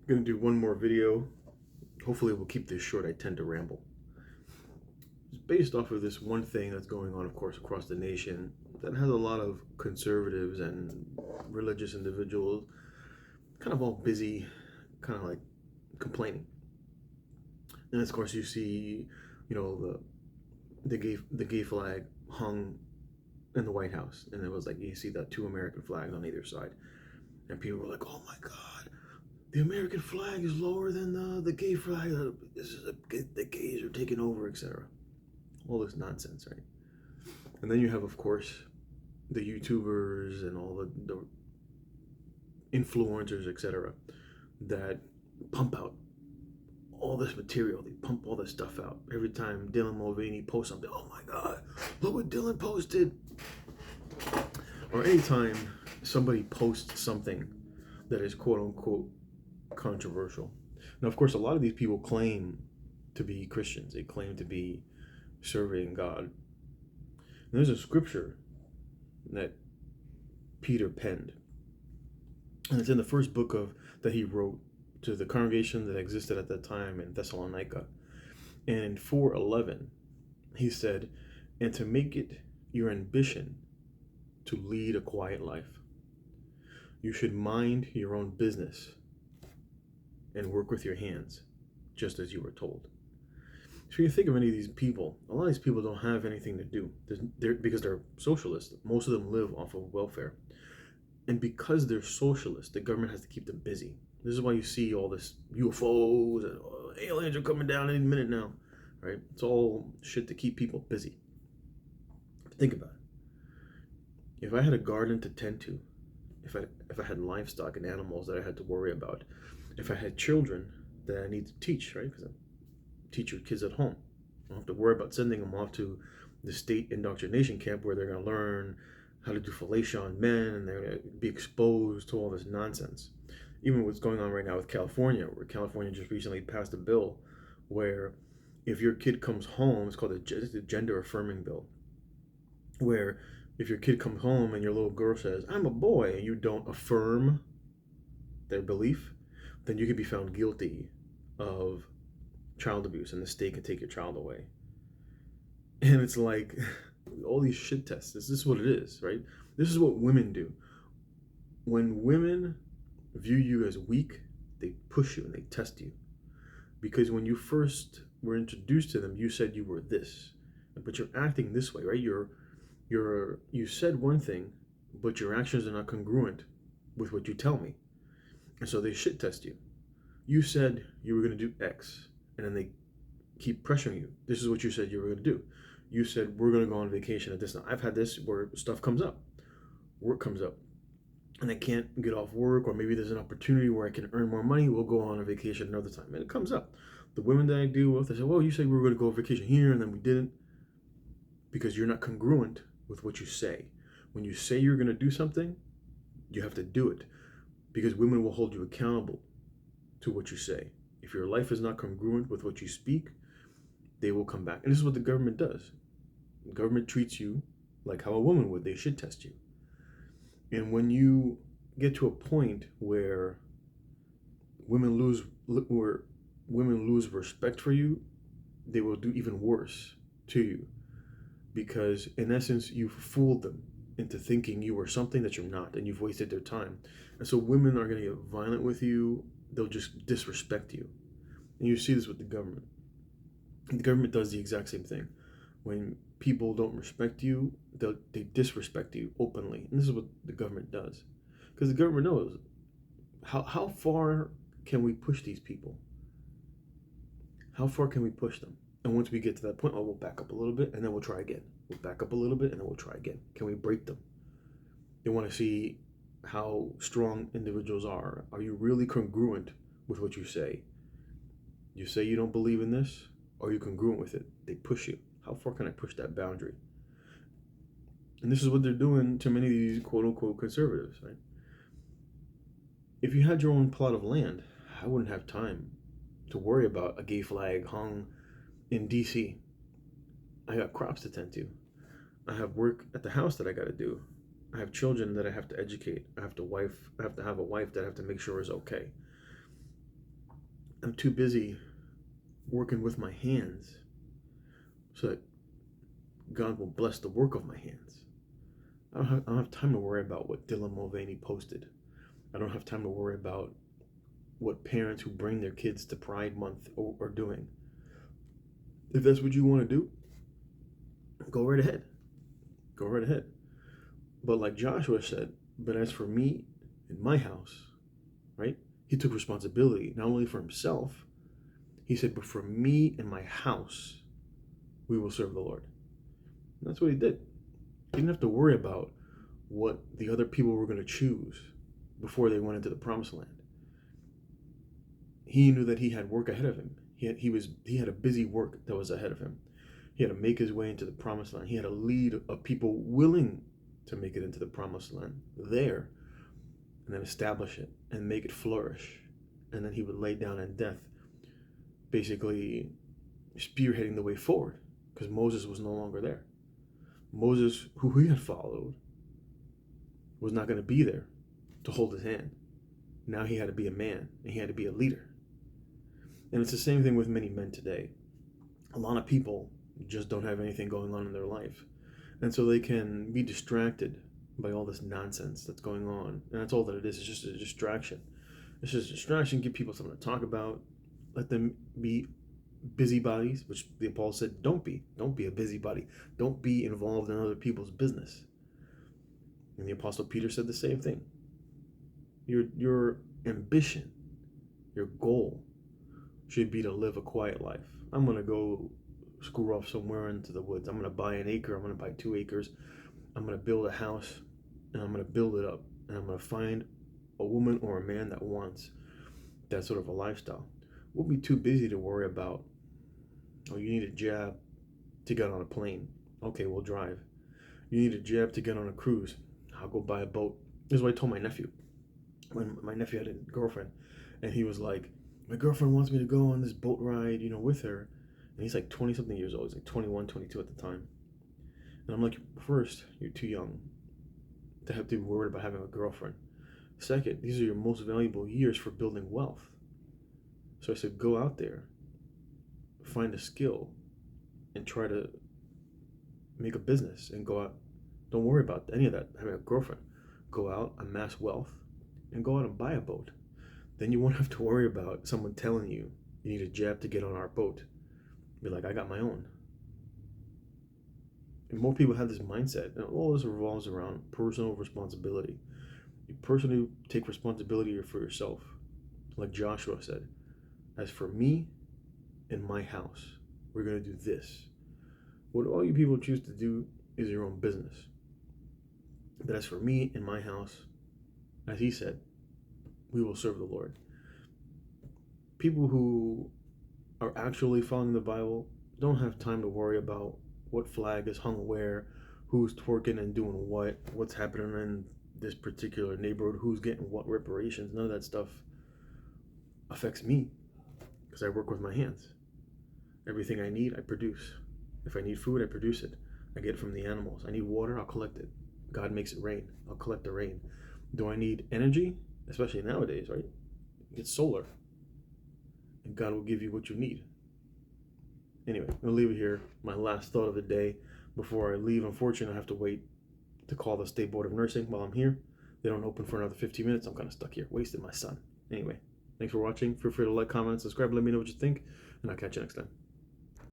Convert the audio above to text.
Gonna do one more video. Hopefully we'll keep this short. I tend to ramble. It's based off of this one thing that's going on, of course, across the nation that has a lot of conservatives and religious individuals kind of all busy, kind of like complaining. And of course you see, the gay flag hung in the White House, and it was like you see that two American flags on either side, and people were like, "Oh my God, the American flag is lower than the gay flag. The gays are taking over, etc." All this nonsense, right? And then you have, of course, the YouTubers and all the influencers, etc., that pump out all this material. They pump all this stuff out every time Dylan Mulvaney posts something. Oh my God, look what Dylan posted! Or anytime somebody posts something that is quote unquote controversial. Now, of course, a lot of these people claim to be Christians. They claim to be serving God. And there's a scripture that Peter penned, and it's in the first book of that he wrote to the congregation that existed at that time in Thessalonica. And in 4:11, he said, "And to make it your ambition to lead a quiet life, you should mind your own business and work with your hands, just as you were told." So you think of any of these people, a lot of these people don't have anything to do because they're socialists. Most of them live off of welfare. And because they're socialists, the government has to keep them busy. This is why you see all this UFOs and aliens are coming down any minute now, right? It's all shit to keep people busy. Think about it. If I had a garden to tend to, if I had livestock and animals that I had to worry about, if I had children that I need to teach, right? Because I teach your kids at home. I don't have to worry about sending them off to the state indoctrination camp where they're going to learn how to do fellatio on men and they're going to be exposed to all this nonsense. Even what's going on right now with California, where California just recently passed a bill where if your kid comes home, it's called the gender affirming bill, where if your kid comes home and your little girl says, "I'm a boy," and you don't affirm their belief, then you could be found guilty of child abuse and the state can take your child away. And it's like all these shit tests. This is what it is, right? This is what women do. When women view you as weak, they push you and they test you. Because when you first were introduced to them, you said you were this, but you're acting this way, right? You said one thing, but your actions are not congruent with what you tell me. And so they shit test you. You said you were going to do X, and then they keep pressuring you. This is what you said you were going to do. You said we're going to go on vacation at this time. I've had this where stuff comes up, work comes up, and I can't get off work, or maybe there's an opportunity where I can earn more money. We'll go on a vacation another time, and it comes up. The women that I deal with, they say, "Well, you said we were going to go on vacation here, and then we didn't," because you're not congruent with what you say. When you say you're going to do something, you have to do it, because women will hold you accountable to what you say. If your life is not congruent with what you speak, they will come back. And this is what the government does. The government treats you like how a woman would. They should test you. And when you get to a point where women lose respect for you, they will do even worse to you, because in essence you've fooled them into thinking you are something that you're not, and you've wasted their time. And so women are going to get violent with you. They'll just disrespect you. And you see this with the government. The government does the exact same thing. When people don't respect you, they disrespect you openly. And this is what the government does. Because the government knows how far can we push these people? How far can we push them? And once we get to that point, we'll back up a little bit and then we'll try again. We'll back up a little bit and then we'll try again. Can we break them? They want to see how strong individuals are. Are you really congruent with what you say? You say you don't believe in this? Are you congruent with it? They push you. How far can I push that boundary? And this is what they're doing to many of these quote-unquote conservatives, right? If you had your own plot of land, I wouldn't have time to worry about a gay flag hung in DC. I got crops to tend to. I have work at the house that I got to do. I have children that I have to educate. I have to have a wife that I have to make sure is okay. I'm too busy working with my hands so that God will bless the work of my hands. I don't have time to worry about what Dylan Mulvaney posted. I don't have time to worry about what parents who bring their kids to Pride Month are doing. If that's what you want to do, go right ahead. Go right ahead. But like Joshua said, but as for me and my house, right? He took responsibility not only for himself, he said, but for me and my house, we will serve the Lord. And that's what he did. He didn't have to worry about what the other people were going to choose before they went into the promised land. He knew that he had work ahead of him. He had a busy work that was ahead of him. He had to make his way into the promised land. He had a lead of people willing to make it into the promised land there, and then establish it and make it flourish. And then he would lay down in death, basically spearheading the way forward, because Moses was no longer there. Moses, who he had followed, was not going to be there to hold his hand. Now he had to be a man, and he had to be a leader. And it's the same thing with many men today. A lot of people just don't have anything going on in their life. And so they can be distracted by all this nonsense that's going on. And that's all that it is. It's just a distraction. It's just a distraction. Give people something to talk about. Let them be busybodies, which the Paul said, don't be. Don't be a busybody. Don't be involved in other people's business. And the Apostle Peter said the same thing. Your ambition, your goal should be to live a quiet life. I'm going to go screw off somewhere into the woods. I'm going to buy an acre. I'm going to buy 2 acres. I'm going to build a house, and I'm going to build it up. And I'm going to find a woman or a man that wants that sort of a lifestyle. We'll be too busy to worry about, oh, you need a jab to get on a plane. Okay, we'll drive. You need a jab to get on a cruise. I'll go buy a boat. This is what I told my nephew. When my nephew had a girlfriend, and he was like, my girlfriend wants me to go on this boat ride, with her. And he's like 20 something years old. He's like 21, 22 at the time. And I'm like, first, you're too young to have to be worried about having a girlfriend. Second, these are your most valuable years for building wealth. So I said, go out there, find a skill, and try to make a business and go out. Don't worry about any of that, having a girlfriend. Go out, amass wealth, and go out and buy a boat. Then you won't have to worry about someone telling you need a jab to get on our boat. Be like, I got my own. And more people have this mindset, and all this revolves around personal responsibility. You personally take responsibility for yourself. Like Joshua said, as for me and my house, we're going to do this. What all you people choose to do is your own business. But as for me and my house, as he said, we will serve the Lord. People who are actually following the Bible don't have time to worry about what flag is hung where, who's twerking and doing what's happening in this particular neighborhood, who's getting what reparations. None of that stuff affects me because I work with my hands. Everything I need, I produce. If I need food, I produce it. I get it from the animals. I need water, I'll collect it. God makes it rain. I'll collect the rain. Do I need energy? Especially nowadays, right? It's solar. And God will give you what you need. Anyway, I'll leave it here. My last thought of the day before I leave. Unfortunately, I have to wait to call the State Board of Nursing while I'm here. They don't open for another 15 minutes. I'm kind of stuck here. Wasted my sun. Anyway, thanks for watching. Feel free to like, comment, subscribe. Let me know what you think. And I'll catch you next time.